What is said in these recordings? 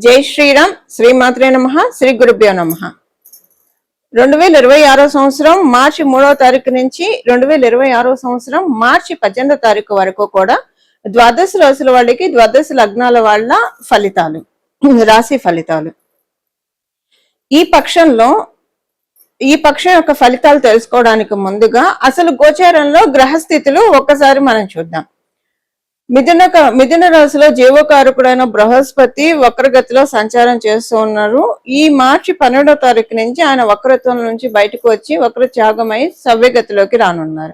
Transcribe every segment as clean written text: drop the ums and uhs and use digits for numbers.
జై శ్రీరామ్. శ్రీమాత్రే నమః. శ్రీ గురుభ్యో నమః. 2026 సంవత్సరం మార్చి 3వ తారీఖు నుంచి 2026 సంవత్సరం మార్చి 18వ తారీఖు వరకు కూడా ద్వాదశ రాశుల వాళ్ళకి ద్వాదశ లగ్నాల వాళ్ళ ఫలితాలు, రాశి ఫలితాలు. ఈ పక్షం యొక్క ఫలితాలు తెలుసుకోవడానికి ముందుగా అసలు గోచారంలో గ్రహస్థితులు ఒక్కసారి మనం చూద్దాం. మిథున రాశిలో జీవకారకుడైన బృహస్పతి వక్రగతిలో సంచారం చేస్తూ ఉన్నారు. ఈ మార్చి 12వ తారీఖు నుంచి ఆయన వక్రత్వం నుంచి బయటకు వచ్చి వక్రత్యాగమై సవ్యగతిలోకి రానున్నారు.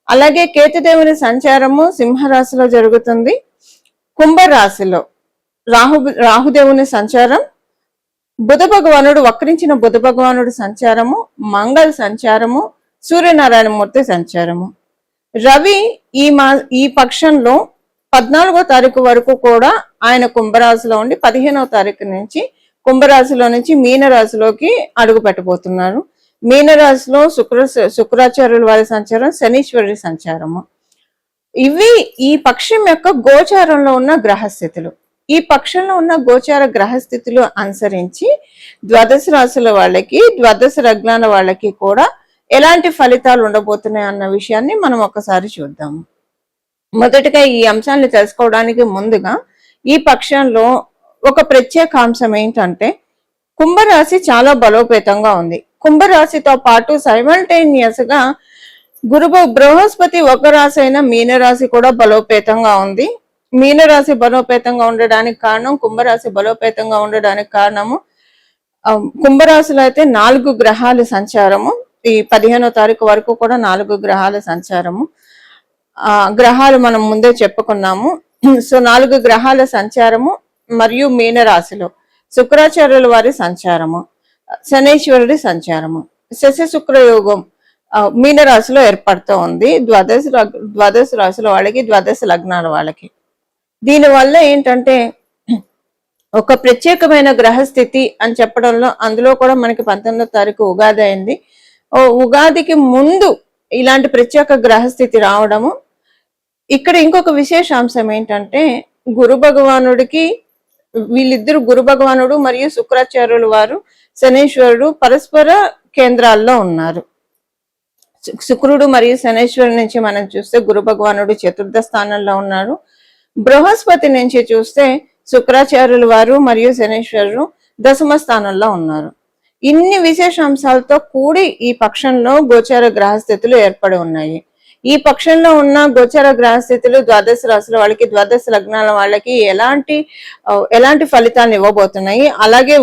అలాగే కేతుదేవుని సంచారము సింహరాశిలో జరుగుతుంది. కుంభరాశిలో రాహుదేవుని సంచారం, బుధ భగవానుడు వక్రించిన బుధ భగవానుడు సంచారము, మంగళ సంచారము, సూర్యనారాయణ మూర్తి సంచారము. రవి ఈ పక్షంలో 14వ తారీఖు వరకు కూడా ఆయన కుంభరాశిలో ఉండి 15వ తారీఖు నుంచి కుంభరాశిలో నుంచి మీనరాశిలోకి అడుగు పెట్టబోతున్నారు. మీనరాశిలో శుక్రాచార్యుల వారి సంచారం, శనీశ్వరుడి సంచారము. ఇవి ఈ పక్షం యొక్క గోచారంలో ఉన్న గ్రహస్థితులు. ఈ పక్షంలో ఉన్న గోచార గ్రహస్థితులు అనుసరించి ద్వాదశ రాశుల వాళ్ళకి, ద్వాదశ లగ్నాల వాళ్ళకి కూడా ఎలాంటి ఫలితాలు ఉండబోతున్నాయి అన్న విషయాన్ని మనం ఒకసారి చూద్దాము. మొదటిగా ఈ అంశాన్ని తెలుసుకోవడానికి ముందుగా ఈ పక్షంలో ఒక ప్రత్యేక అంశం ఏంటంటే కుంభరాశి చాలా బలోపేతంగా ఉంది. కుంభరాశితో పాటు సైమల్టేనియస్ గా బృహస్పతి ఒక రాశి అయిన మీనరాశి కూడా బలోపేతంగా ఉంది. మీనరాశి బలోపేతంగా ఉండడానికి కారణం, కుంభరాశి బలోపేతంగా ఉండడానికి కారణము, కుంభరాశిలో అయితే 4 గ్రహాల సంచారము. ఈ 15వ తారీఖు వరకు కూడా 4 గ్రహాల సంచారము. గ్రహాలు మనం ముందే చెప్పుకున్నాము. సో 4 గ్రహాల సంచారము మరియు మీనరాశిలో శుక్రాచార్యుల వారి సంచారము, శనీశ్వరుడి సంచారము, శశి శుక్రయోగం మీనరాశిలో ఏర్పడుతూ ఉంది. ద్వాదశ రాశుల వాళ్ళకి, ద్వాదశ లగ్నాల వాళ్ళకి. దీనివల్ల ఏంటంటే ఒక ప్రత్యేకమైన గ్రహస్థితి అని చెప్పడంలో, అందులో కూడా మనకి 19వ తారీఖు ఉగాది అయింది. ఉగాదికి ముందు ఇలాంటి ప్రత్యేక గ్రహస్థితి రావడము. ఇక్కడ ఇంకొక విశేషాంశం ఏంటంటే గురు భగవానుడికి, వీళ్ళిద్దరు గురు భగవానుడు మరియు శుక్రాచార్యులు వారు, శనీశ్వరుడు పరస్పర కేంద్రాల్లో ఉన్నారు. శుక్రుడు మరియు శనీశ్వరుడు నుంచి మనం చూస్తే గురు భగవానుడు చతుర్థ స్థానంలో ఉన్నారు. బృహస్పతి నుంచి చూస్తే శుక్రాచార్యులు వారు మరియు శనీశ్వరుడు దశమ స్థానంలో ఉన్నారు. ఇన్ని విశేషాంశాలతో కూడి ఈ పక్షంలో గోచార గ్రహస్థితులు ఏర్పడి ఉన్నాయి. ఈ పక్షంలో ఉన్న గోచార గ్రహస్థితులు ద్వాదశ రాశుల వాళ్ళకి, ద్వాదశ లగ్నాల వాళ్ళకి ఎలాంటి ఫలితాన్ని ఇవ్వబోతున్నాయి, అలాగే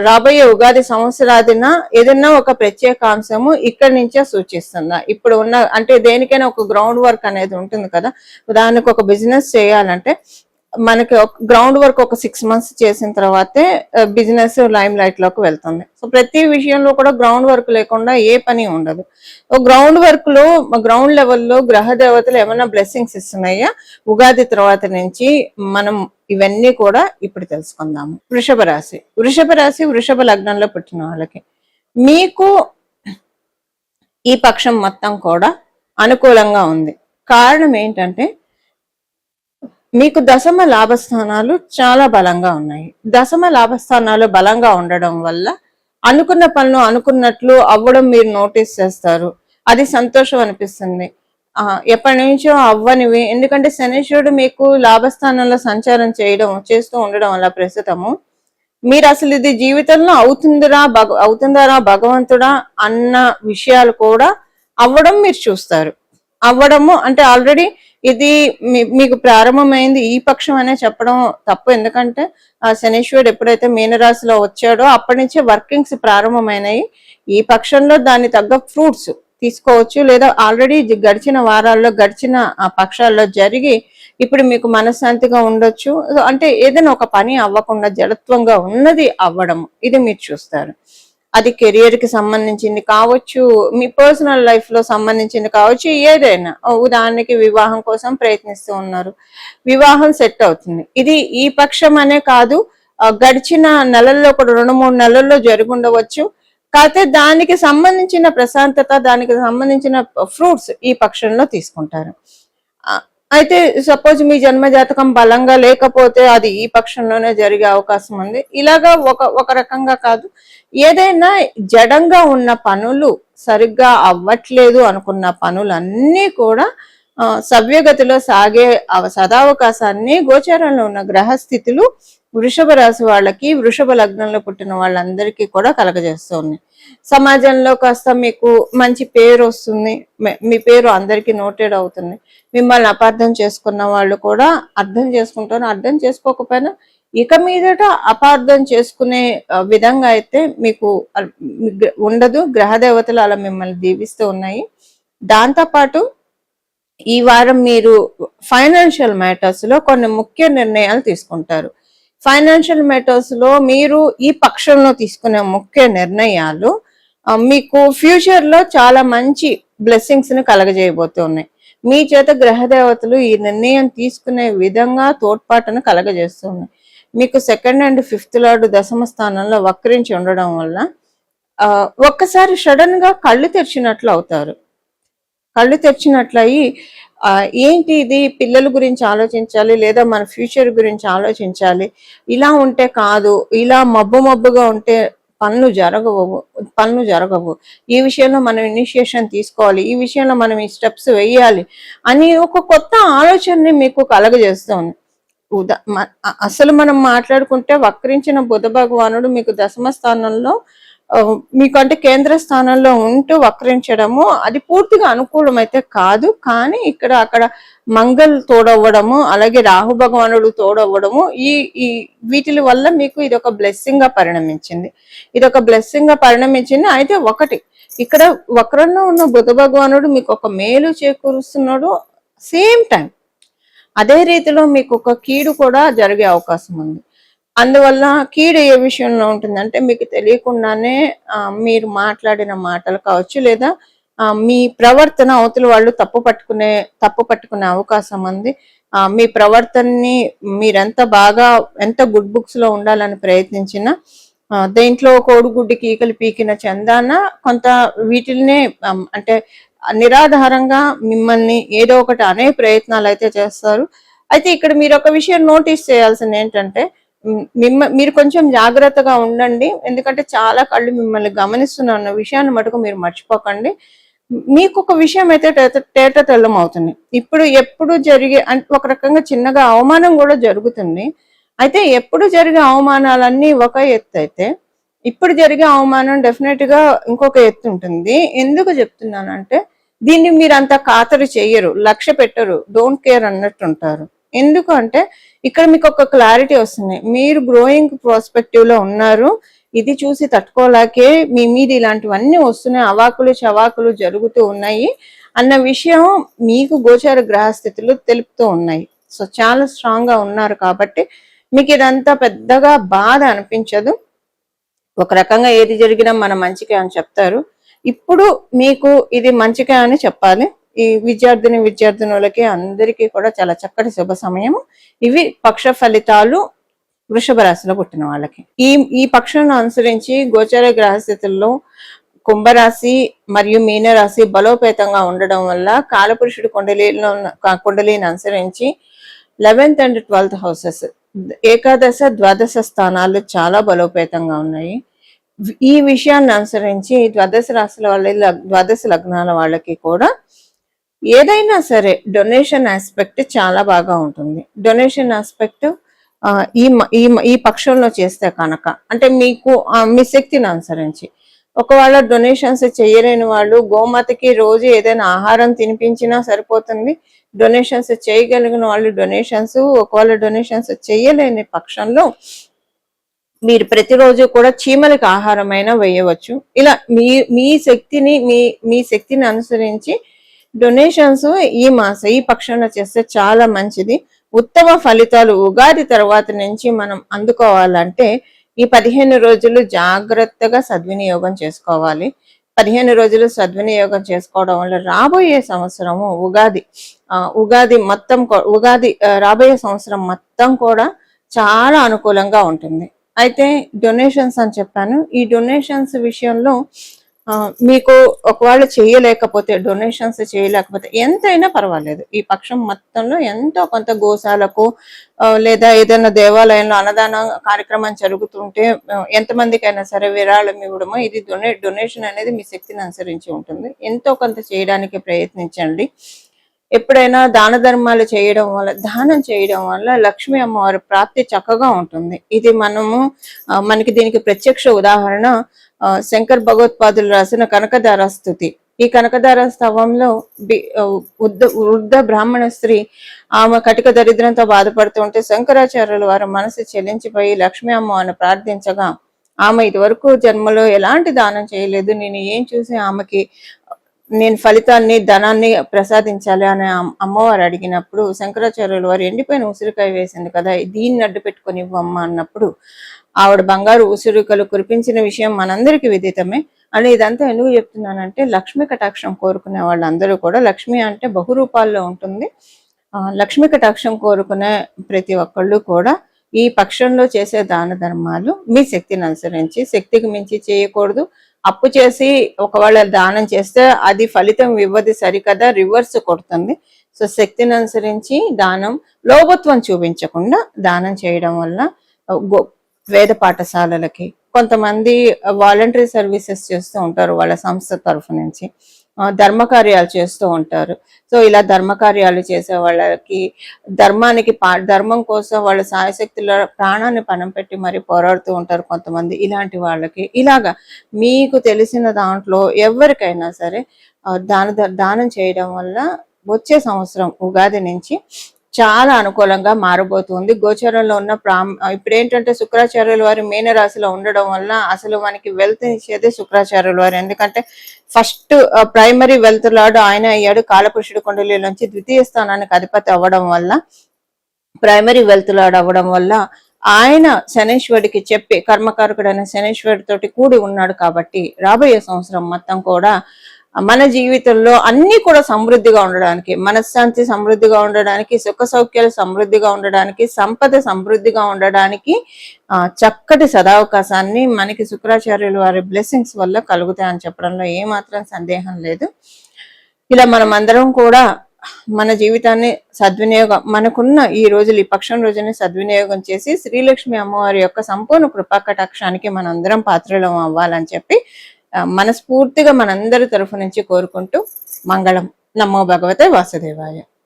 రాబోయే ఉగాది సంవత్సరాదిన ఏదన్నా ఒక ప్రత్యేక అంశము ఇక్కడి నుంచే సూచిస్తుందా. ఇప్పుడు ఉన్న అంటే దేనికైనా ఒక గ్రౌండ్ వర్క్ అనేది ఉంటుంది కదా. ఉదాహరణకు ఒక బిజినెస్ చేయాలంటే మనకి గ్రౌండ్ వర్క్ ఒక 6 months చేసిన తర్వాతే బిజినెస్ లైమ్ లైట్ లోకి వెళ్తుంది. సో ప్రతి విషయంలో కూడా గ్రౌండ్ వర్క్ లేకుండా ఏ పని ఉండదు. గ్రౌండ్ వర్క్ లో, గ్రౌండ్ లెవెల్లో గ్రహ దేవతలు ఏమైనా బ్లెస్సింగ్స్ ఇస్తున్నాయా ఉగాది తర్వాత నుంచి, మనం ఇవన్నీ కూడా ఇప్పుడు తెలుసుకుందాము. వృషభ రాశి, వృషభ లగ్నంలో పుట్టిన వాళ్ళకి మీకు ఈ పక్షం మొత్తం కూడా అనుకూలంగా ఉంది. కారణం ఏంటంటే మీకు దశమ లాభస్థానాలు చాలా బలంగా ఉన్నాయి. దశమ లాభస్థానాలు బలంగా ఉండడం వల్ల అనుకున్న పనులు అనుకున్నట్లు అవ్వడం మీరు నోటీస్ చేస్తారు. అది సంతోషం అనిపిస్తుంది. ఎప్పటి నుంచో అవ్వనివి, ఎందుకంటే శనీశ్వరుడు మీకు లాభస్థానంలో సంచారం చేస్తూ ఉండడం వల్ల ప్రస్తుతము మీరు అసలు ఇది జీవితంలో అవుతుందారా భగవంతుడా అన్న విషయాలు కూడా అవ్వడం మీరు చూస్తారు. అవ్వడము అంటే ఆల్రెడీ ఇది మీకు ప్రారంభమైంది ఈ పక్షం అనే చెప్పడం తప్పు. ఎందుకంటే శనీశ్వరుడు ఎప్పుడైతే మీనరాశిలో వచ్చాడో అప్పటి నుంచే వర్కింగ్స్ ప్రారంభమైనాయి. ఈ పక్షంలో దాన్ని తగ్గ ఫ్రూట్స్ తీసుకోవచ్చు, లేదా ఆల్రెడీ గడిచిన వారాల్లో, గడిచిన పక్షాల్లో జరిగి ఇప్పుడు మీకు మనశ్శాంతిగా ఉండొచ్చు. అంటే ఏదైనా ఒక పని అవ్వకుండా జడత్వంగా ఉన్నది అవ్వడం, ఇది మీరు చూస్తారు. అది కెరియర్ కి సంబంధించింది కావచ్చు, మీ పర్సనల్ లైఫ్ లో సంబంధించింది కావచ్చు, ఏదైనా. ఉదాహరణకి వివాహం కోసం ప్రయత్నిస్తూ ఉన్నారు, వివాహం సెట్ అవుతుంది. ఇది ఈ పక్షం అనే కాదు, గడిచిన నెలల్లో కూడా 2-3 నెలల్లో జరుగుండవచ్చు. కాకపోతే దానికి సంబంధించిన ప్రశాంతత, దానికి సంబంధించిన ఫ్రూట్స్ ఈ పక్షంలో తీసుకుంటారు. అయితే సపోజ్ మీ జన్మ జాతకం బలంగా లేకపోతే అది ఈ పక్షంలోనే జరిగే అవకాశం ఉంది. ఇలాగా ఒక రకంగా కాదు, ఏదైనా జడంగా ఉన్న పనులు సరిగ్గా అవ్వట్లేదు అనుకున్న పనులన్నీ కూడా సవ్యగతిలో సాగే సదావకాశాన్ని గోచారంలో ఉన్న గ్రహస్థితులు వృషభ రాశి వాళ్ళకి, వృషభ లగ్నంలో పుట్టిన వాళ్ళందరికీ కూడా కలగజేస్తూ ఉన్నాయి. సమాజంలో కాస్త మీకు మంచి పేరు వస్తుంది, మీ పేరు అందరికీ నోటెడ్ అవుతుంది. మిమ్మల్ని అపార్థం చేసుకున్న వాళ్ళు కూడా అర్థం చేసుకుంటారు, అర్థం చేసుకోకపోయినా ఇక మీదట అపార్థం చేసుకునే విధంగా అయితే మీకు ఉండదు. గ్రహ దేవతలు అలా మిమ్మల్ని దీవిస్తూ ఉన్నాయి. దాంతోపాటు ఈ వారం మీరు ఫైనాన్షియల్ మ్యాటర్స్ లో కొన్ని ముఖ్య నిర్ణయాలు తీసుకుంటారు. ఫైనాన్షియల్ మ్యాటర్స్ లో మీరు ఈ పక్షంలో తీసుకునే ముఖ్య నిర్ణయాలు మీకు ఫ్యూచర్ లో చాలా మంచి బ్లెస్సింగ్స్ ని కలగజేయబోతున్నాయి. మీ చేత గ్రహ దేవతలు ఈ నిర్ణయం తీసుకునే విధంగా తోడ్పాటును కలగజేస్తున్నాయి. మీకు 2nd and 5th లార్డ్ దశమ స్థానంలో వక్రించి ఉండడం వల్ల ఒక్కసారి సడన్ గా కళ్ళు తెరిచినట్లు అవుతారు. కళ్ళు తెరిచినట్లయి ఏంటి ఇది, పిల్లల గురించి ఆలోచించాలి, లేదా మన ఫ్యూచర్ గురించి ఆలోచించాలి, ఇలా ఉంటే కాదు, ఇలా మబ్బుగా ఉంటే పనులు జరగవు, ఈ విషయంలో మనం ఇనిషియేషన్ తీసుకోవాలి, ఈ విషయంలో మనం ఈ స్టెప్స్ వేయాలి అని ఒక కొత్త ఆలోచనని మీకు కలగజేస్తుంది. అసలు మనం మాట్లాడుకుంటే వక్రించిన బుధ భగవానుడు మీకు దశమ స్థానంలో మీకంటే కేంద్ర స్థానంలో ఉంటూ వక్రించడము అది పూర్తిగా అనుకూలమైతే కాదు. కానీ అక్కడ మంగళ్ తోడవ్వడము, అలాగే రాహు భగవానుడు తోడవ్వడము, ఈ వీటి వల్ల మీకు ఇది ఒక బ్లెస్సింగ్ గా పరిణమించింది. అయితే ఒకటి, ఇక్కడ వక్రంలో ఉన్న బుధ భగవానుడు మీకు ఒక మేలు చేకూరుస్తున్నాడు. సేమ్ టైం అదే రీతిలో మీకు ఒక కీడు కూడా జరిగే అవకాశం ఉంది. అందువల్ల కీడు ఏ విషయంలో ఉంటుందంటే, మీకు తెలియకుండానే మీరు మాట్లాడిన మాటలు కావచ్చు, లేదా మీ ప్రవర్తన అవతల వాళ్ళు తప్పు పట్టుకునే అవకాశం ఉంది. మీ ప్రవర్తనని ఎంత గుడ్ బుక్స్ లో ఉండాలని ప్రయత్నించినా దేంట్లో కోడిగుడ్డికి ఈకలు పీకిన చందాన కొంత వీటిల్నే అంటే నిరాధారంగా మిమ్మల్ని ఏదో ఒకటి అనే ప్రయత్నాలు అయితే చేస్తారు. అయితే ఇక్కడ మీరు ఒక విషయం నోటీస్ చేయాల్సింది ఏంటంటే, మీరు కొంచెం జాగ్రత్తగా ఉండండి. ఎందుకంటే చాలా కళ్ళు మిమ్మల్ని గమనిస్తున్న విషయాన్ని మటుకు మీరు మర్చిపోకండి. మీకు ఒక విషయం అయితే తేట తెల్లం అవుతుంది. ఎప్పుడు జరిగే ఒక రకంగా చిన్నగా అవమానం కూడా జరుగుతుంది. అయితే ఎప్పుడు జరిగే అవమానాలన్నీ ఒక ఎత్తు అయితే, ఇప్పుడు జరిగే అవమానం డెఫినెట్ గా ఇంకొక ఎత్తు ఉంటుంది. ఎందుకు చెప్తున్నానంటే, దీన్ని మీరు అంత ఖాతరు చెయ్యరు, లక్ష్య పెట్టరు, డోంట్ కేర్ అన్నట్టు ఉంటారు. ఎందుకు అంటే ఇక్కడ మీకు ఒక క్లారిటీ వస్తుంది. మీరు గ్రోయింగ్ ప్రాస్పెక్టివ్ లో ఉన్నారు. ఇది చూసి తట్టుకోలేకే మీ మీద ఇలాంటివన్నీ వస్తున్నాయి, అవాకులు చవాకులు జరుగుతూ ఉన్నాయి అన్న విషయం మీకు గోచార గ్రహస్థితులు తెలుపుతూ ఉన్నాయి. సో చాలా స్ట్రాంగ్ గా ఉన్నారు కాబట్టి మీకు ఇదంతా పెద్దగా బాధ అనిపించదు. ఒక రకంగా ఏది జరిగినా మన మంచికే అని చెప్తారు. ఇప్పుడు మీకు ఇది మంచికే అని చెప్పాలి. ఈ విద్యార్థినులకి అందరికీ కూడా చాలా చక్కటి శుభ సమయం. ఇవి పక్ష ఫలితాలు వృషభ రాశిలో పుట్టిన వాళ్ళకి. ఈ పక్షాలను అనుసరించి గోచర గ్రహస్థితుల్లో కుంభరాశి మరియు మీనరాశి బలోపేతంగా ఉండడం వల్ల కాలపురుషుడు కుండలిని అనుసరించి 11th and 12th హౌసెస్, ఏకాదశ ద్వాదశ స్థానాలు చాలా బలోపేతంగా ఉన్నాయి. ఈ విషయాన్ని అనుసరించి ద్వాదశ రాశుల ద్వాదశ లగ్నాల వాళ్ళకి కూడా ఏదైనా సరే డొనేషన్ ఆస్పెక్ట్ చాలా బాగా ఉంటుంది. డొనేషన్ ఆస్పెక్ట్ ఈ పక్షంలో చేస్తే కనుక, అంటే మీకు మీ శక్తిని అనుసరించి, ఒకవేళ డొనేషన్స్ చేయలేని వాళ్ళు గోమాతకి రోజు ఏదైనా ఆహారం తినిపించినా సరిపోతుంది. డొనేషన్స్ చేయగలిగిన వాళ్ళు ఒకవేళ డొనేషన్స్ చేయలేని పక్షంలో మీరు ప్రతిరోజు కూడా చీమలకు ఆహారమైనా వేయవచ్చు. ఇలా మీ శక్తిని అనుసరించి డొనేషన్స్ ఈ పక్షంలో చేస్తే చాలా మంచిది. ఉత్తమ ఫలితాలు ఉగాది తర్వాత నుంచి మనం అందుకోవాలంటే ఈ 15 రోజులు జాగ్రత్తగా సద్వినియోగం చేసుకోవాలి. 15 రోజులు సద్వినియోగం చేసుకోవడం వల్ల రాబోయే సంవత్సరము రాబోయే సంవత్సరం మొత్తం కూడా చాలా అనుకూలంగా ఉంటుంది. అయితే డొనేషన్స్ అని చెప్పాను. ఈ డొనేషన్స్ విషయంలో మీకు ఒకవేళ చేయలేకపోతే, డొనేషన్స్ చేయలేకపోతే ఎంతైనా పర్వాలేదు, ఈ పక్షం మొత్తంలో ఎంతో కొంత గోశాలకు లేదా ఏదైనా దేవాలయంలో అన్నదాన కార్యక్రమం జరుగుతుంటే ఎంతమందికైనా సరే విరాళం ఇవ్వడము, ఇది డొనేషన్ అనేది మీ శక్తిని అనుసరించి ఉంటుంది. ఎంతో కొంత చేయడానికి ప్రయత్నించండి. ఎప్పుడైనా దాన ధర్మాలు చేయడం వల్ల, దానం చేయడం వల్ల లక్ష్మీ అమ్మవారి ప్రాప్తి చక్కగా ఉంటుంది. ఇది మనకి దీనికి ప్రత్యక్ష ఉదాహరణ శంకర్ భగవత్పాదులు రాసిన కనకదార స్తుతి. ఈ కనకదార స్తవంలో వృద్ధ బ్రాహ్మణ స్త్రీ ఆమె కటిక దరిద్రంతో బాధపడుతుంటే శంకరాచార్యుల వారి మనసు చెల్లించిపోయి లక్ష్మీ అమ్మవారిని ప్రార్థించగా, ఆమె ఇదివరకు జన్మలో ఎలాంటి దానం చేయలేదు, నేను ఏం చూసి ఆమెకి నేను ఫలితాన్ని, ధనాన్ని ప్రసాదించాలి అని అమ్మవారు అడిగినప్పుడు శంకరాచార్యుల వారు ఎండిపోయిన ఉసిరికాయ వేసింది కదా, దీన్ని అడ్డు పెట్టుకొని ఇవ్వమ్మ అన్నప్పుడు ఆవిడ బంగారు ఉసిరికలు కురిపించిన విషయం మనందరికీ విదితమే. అని ఇదంతా ఎందుకు చెప్తున్నానంటే, లక్ష్మీ కటాక్షం కోరుకునే వాళ్ళందరూ కూడా, లక్ష్మి అంటే బహురూపాల్లో ఉంటుంది, లక్ష్మీ కటాక్షం కోరుకునే ప్రతి ఒక్కళ్ళు కూడా ఈ పక్షంలో చేసే దాన ధర్మాలు మీ శక్తిని అనుసరించి, శక్తికి మించి చేయకూడదు. అప్పు చేసి ఒకవేళ దానం చేస్తే అది ఫలితం ఇవ్వదు సరికదా, రివర్స్ కొడుతుంది. సో శక్తిని అనుసరించి దానం, లోభత్వం చూపించకుండా దానం చేయడం వల్ల వేద పాఠశాలలకి, కొంతమంది వాలంటరీ సర్వీసెస్ చేస్తూ ఉంటారు వాళ్ళ సంస్థ తరఫు నుంచి, ధర్మకార్యాలు చేస్తూ ఉంటారు. సో ఇలా ధర్మకార్యాలు చేసే వాళ్ళకి, ధర్మం కోసం వాళ్ళ సాయశక్తుల ప్రాణాన్ని పణం పెట్టి మరి పోరాడుతూ ఉంటారు కొంతమంది. ఇలాంటి వాళ్ళకి ఇలాగా మీకు తెలిసిన దాంట్లో ఎవరికైనా సరే దానం చేయడం వల్ల వచ్చే సంవత్సరం ఉగాది నుంచి చాలా అనుకూలంగా మారబోతుంది. గోచరంలో ఉన్న ఇప్పుడు ఏంటంటే శుక్రాచార్యుల వారి మీనరాశిలో ఉండడం వల్ల అసలు మనకి వెల్త్ ఇచ్చేది శుక్రాచార్యుల వారు. ఎందుకంటే ఫస్ట్ ప్రైమరీ వెల్త్ లార్డ్ ఆయన అయ్యాడు. కాలపురుషుడి కుండలి నుంచి ద్వితీయ స్థానానికి అధిపతి అవ్వడం వల్ల, ప్రైమరీ వెల్త్ లార్డ్ అవ్వడం వల్ల ఆయన శనేశ్వరుడికి చెప్పి, కర్మకారకుడైన శనేశ్వరుడితోటి కూడి ఉన్నాడు. కాబట్టి రాబోయే సంవత్సరం మొత్తం కూడా మన జీవితంలో అన్ని కూడా సమృద్ధిగా ఉండడానికి, మనశ్శాంతి సమృద్ధిగా ఉండడానికి, సుఖ సౌఖ్యాలు సమృద్ధిగా ఉండడానికి, సంపద సమృద్ధిగా ఉండడానికి చక్కటి సదావకాశాన్ని మనకి శుక్రాచార్యుల వారి బ్లెస్సింగ్స్ వల్ల కలుగుతాయని చెప్పడంలో ఏమాత్రం సందేహం లేదు. ఇలా మనం అందరం కూడా మన జీవితాన్ని సద్వినియోగం, మనకున్న ఈ రోజులు, ఈ పక్షం రోజుని సద్వినియోగం చేసి శ్రీలక్ష్మి అమ్మవారి యొక్క సంపూర్ణ కృపా కటాక్షానికి మనందరం పాత్రలం అవ్వాలని చెప్పి మనస్ఫూర్తిగా మనందరి తరఫు నుంచి కోరుకుంటూ, మంగళం. నమో భగవతే వాసుదేవాయ.